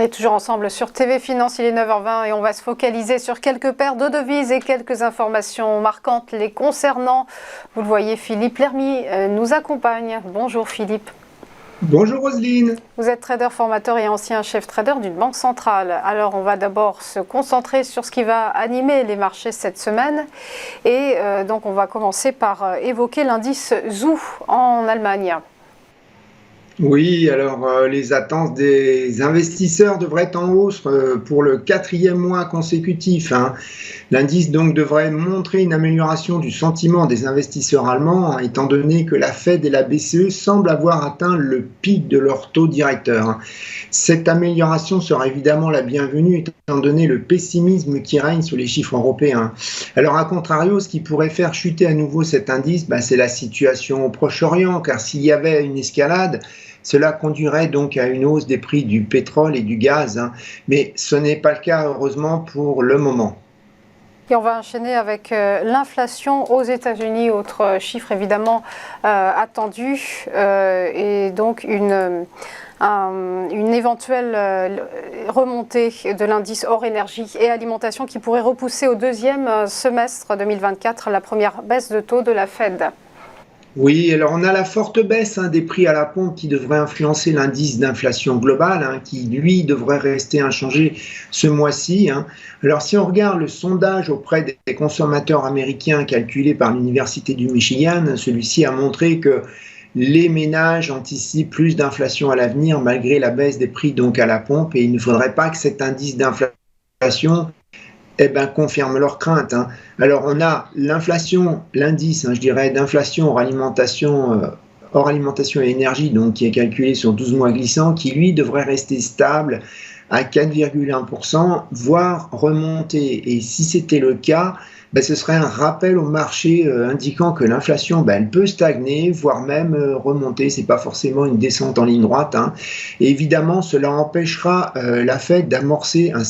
Et toujours ensemble sur TV Finance, il est 9h20 et on va se focaliser sur quelques paires de devises et quelques informations marquantes les concernant. Vous le voyez, Philippe Lermy nous accompagne. Bonjour Philippe. Bonjour Roselyne. Vous êtes trader formateur et ancien chef trader d'une banque centrale. Alors on va d'abord se concentrer sur ce qui va animer les marchés cette semaine. Et donc on va commencer par évoquer l'indice ZOO en Allemagne. Oui, alors les attentes des investisseurs devraient être en hausse pour le quatrième mois consécutif, hein. L'indice donc devrait montrer une amélioration du sentiment des investisseurs allemands, hein, étant donné que la Fed et la BCE semblent avoir atteint le pic de leur taux directeur, hein. Cette amélioration sera évidemment la bienvenue étant donné le pessimisme qui règne sur les chiffres européens. Alors à contrario, ce qui pourrait faire chuter à nouveau cet indice, c'est la situation au Proche-Orient, car s'il y avait une escalade, cela conduirait donc à une hausse des prix du pétrole et du gaz, hein. Mais ce n'est pas le cas heureusement pour le moment. Et on va enchaîner avec l'inflation aux États-Unis, autre chiffre évidemment attendu, et donc une éventuelle remontée de l'indice hors énergie et alimentation qui pourrait repousser au deuxième semestre 2024 la première baisse de taux de la Fed. Oui, alors on a la forte baisse, des prix à la pompe qui devrait influencer l'indice d'inflation globale, qui lui devrait rester inchangé ce mois-ci, hein. Alors si on regarde le sondage auprès des consommateurs américains calculé par l'Université du Michigan, celui-ci a montré que les ménages anticipent plus d'inflation à l'avenir malgré la baisse des prix donc à la pompe, et il ne faudrait pas que cet indice d'inflation confirme leurs craintes, hein. Alors on a l'inflation, l'indice, je dirais, d'inflation hors alimentation et énergie, donc qui est calculé sur 12 mois glissants, qui lui devrait rester stable à 4,1%, voire remonter. Et si c'était le cas, ce serait un rappel au marché indiquant que l'inflation, elle peut stagner, voire même remonter. C'est pas forcément une descente en ligne droite, hein. Et évidemment, cela empêchera la Fed d'amorcer un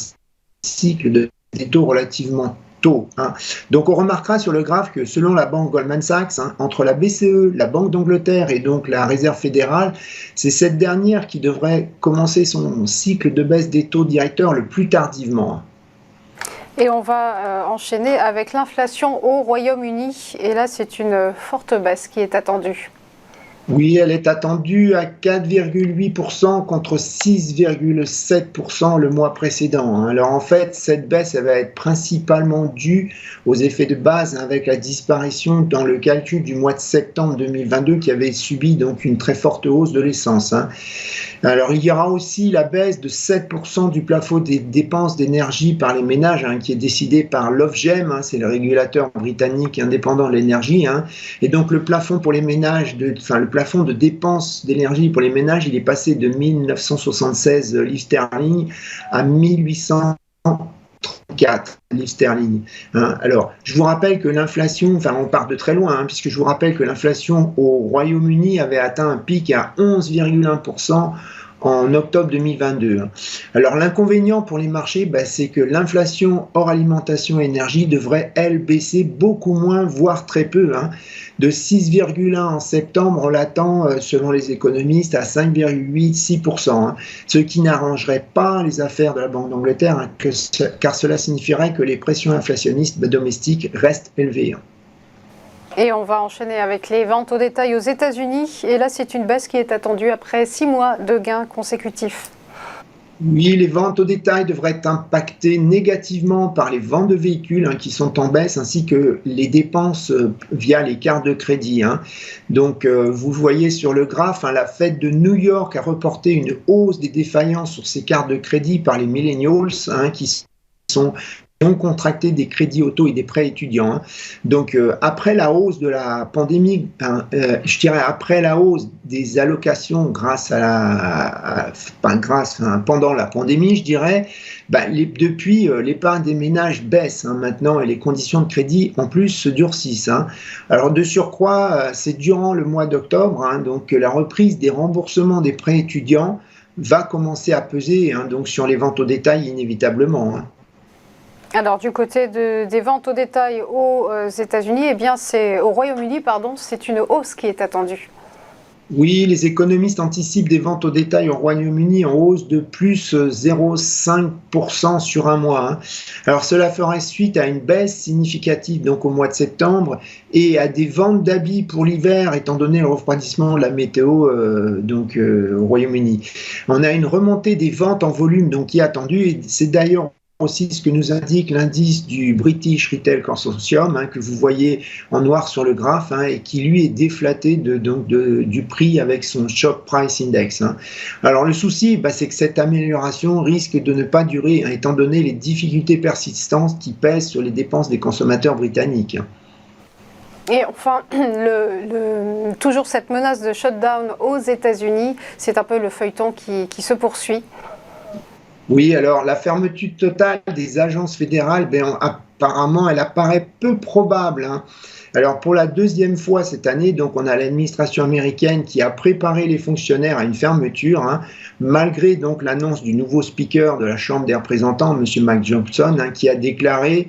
cycle des taux relativement tôt, hein. Donc on remarquera sur le graphe que selon la banque Goldman Sachs, entre la BCE, la Banque d'Angleterre et donc la Réserve fédérale, c'est cette dernière qui devrait commencer son cycle de baisse des taux directeurs le plus tardivement. Et on va enchaîner avec l'inflation au Royaume-Uni. Et là, c'est une forte baisse qui est attendue. Oui, elle est attendue à 4,8% contre 6,7% le mois précédent, hein. Alors en fait, cette baisse elle va être principalement due aux effets de base avec la disparition dans le calcul du mois de septembre 2022 qui avait subi donc une très forte hausse de l'essence, hein. Alors il y aura aussi la baisse de 7% du plafond des dépenses d'énergie par les ménages, hein, qui est décidé par l'Ofgem, hein, c'est le régulateur britannique indépendant de l'énergie, hein. Et donc le plafond pour les ménages, le plafond de dépenses d'énergie pour les ménages, il est passé de 1976 livres sterling à 1834 livres sterling, hein. Alors, je vous rappelle que l'inflation, on part de très loin, hein, puisque je vous rappelle que l'inflation au Royaume-Uni avait atteint un pic à 11,1% en octobre 2022. Alors l'inconvénient pour les marchés, c'est que l'inflation hors alimentation et énergie devrait, elle, baisser beaucoup moins, voire très peu, hein. De 6,1 en septembre, on l'attend, selon les économistes, à 5,8-6%, hein. Ce qui n'arrangerait pas les affaires de la Banque d'Angleterre, hein, car cela signifierait que les pressions inflationnistes domestiques restent élevées, hein. Et on va enchaîner avec les ventes au détail aux États-Unis. Et là, c'est une baisse qui est attendue après 6 mois de gains consécutifs. Oui, les ventes au détail devraient être impactées négativement par les ventes de véhicules, qui sont en baisse, ainsi que les dépenses via les cartes de crédit, hein. Donc, vous voyez sur le graphe, la Fed de New York a reporté une hausse des défaillances sur ses cartes de crédit par les millennials, qui ont contracté des crédits auto et des prêts étudiants, hein. Donc après la hausse de la pandémie, je dirais après la hausse des allocations pendant la pandémie, je dirais, depuis l'épargne des ménages baisse, hein, maintenant, et les conditions de crédit en plus se durcissent, hein. Alors de surcroît, c'est durant le mois d'octobre, hein, donc la reprise des remboursements des prêts étudiants va commencer à peser, hein, donc sur les ventes au détail inévitablement, hein. Alors du côté des ventes au détail aux États-Unis, c'est au Royaume-Uni, c'est une hausse qui est attendue. Oui, les économistes anticipent des ventes au détail au Royaume-Uni en hausse de plus 0,5% sur un mois, hein. Alors cela ferait suite à une baisse significative donc au mois de septembre et à des ventes d'habits pour l'hiver étant donné le refroidissement de la météo au Royaume-Uni. On a une remontée des ventes en volume donc qui est attendue et c'est d'ailleurs aussi ce que nous indique l'indice du British Retail Consortium, hein, que vous voyez en noir sur le graphe, hein, et qui lui est déflaté du prix avec son Shop Price Index, hein. Alors le souci, c'est que cette amélioration risque de ne pas durer, hein, étant donné les difficultés persistantes qui pèsent sur les dépenses des consommateurs britanniques, hein. Et enfin, toujours cette menace de shutdown aux États-Unis, c'est un peu le feuilleton qui se poursuit. Oui, alors la fermeture totale des agences fédérales, apparemment, elle apparaît peu probable, hein. Alors pour la deuxième fois cette année, donc on a l'administration américaine qui a préparé les fonctionnaires à une fermeture, hein, malgré donc l'annonce du nouveau speaker de la Chambre des représentants, M. Mike Johnson, hein, qui a déclaré,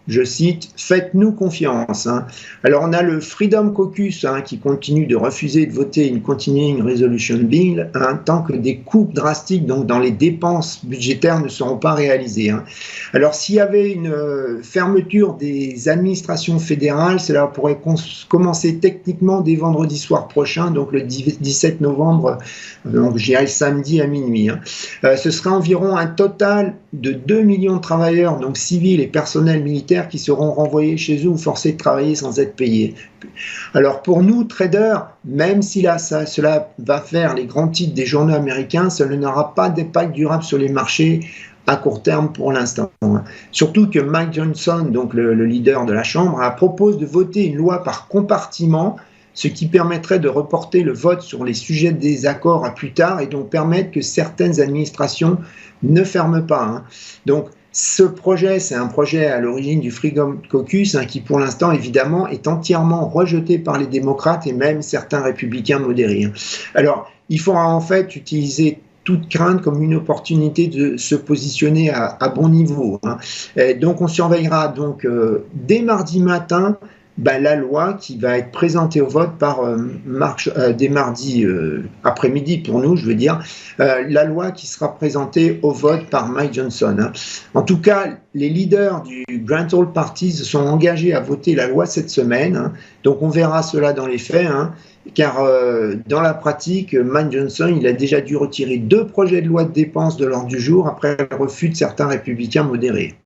je cite, faites-nous confiance, hein. Alors on a le Freedom Caucus, hein, qui continue de refuser de voter une Continuing Resolution Bill, hein, tant que des coupes drastiques donc, dans les dépenses budgétaires ne seront pas réalisées, hein. Alors s'il y avait une fermeture des administrations fédérales, cela pourrait commencer techniquement dès vendredi soir prochain, donc le 17 novembre, donc je dirais samedi à minuit, hein. Ce serait environ un total de 2 millions de travailleurs, donc civils et personnels militaires, qui seront renvoyés chez eux ou forcés de travailler sans être payés. Alors pour nous, traders, même si cela va faire les grands titres des journaux américains, cela n'aura pas d'impact durable sur les marchés à court terme pour l'instant. Surtout que Mike Johnson, donc le leader de la Chambre, propose de voter une loi par compartiment, ce qui permettrait de reporter le vote sur les sujets de désaccord à plus tard et donc permettre que certaines administrations ne ferment pas, hein. Donc, ce projet, c'est un projet à l'origine du Freedom Caucus, hein, qui pour l'instant, évidemment, est entièrement rejeté par les démocrates et même certains républicains modérés, hein. Alors, il faudra en fait utiliser toute crainte comme une opportunité de se positionner à bon niveau, hein. Et donc, on surveillera donc dès mardi matin la loi qui va être présentée au vote dès mardi après-midi pour nous, je veux dire, la loi qui sera présentée au vote par Mike Johnson, hein. En tout cas, les leaders du Grand Old Party se sont engagés à voter la loi cette semaine, hein. Donc on verra cela dans les faits, hein, car dans la pratique, Mike Johnson, il a déjà dû retirer 2 projets de loi de dépenses de l'ordre du jour après le refus de certains républicains modérés.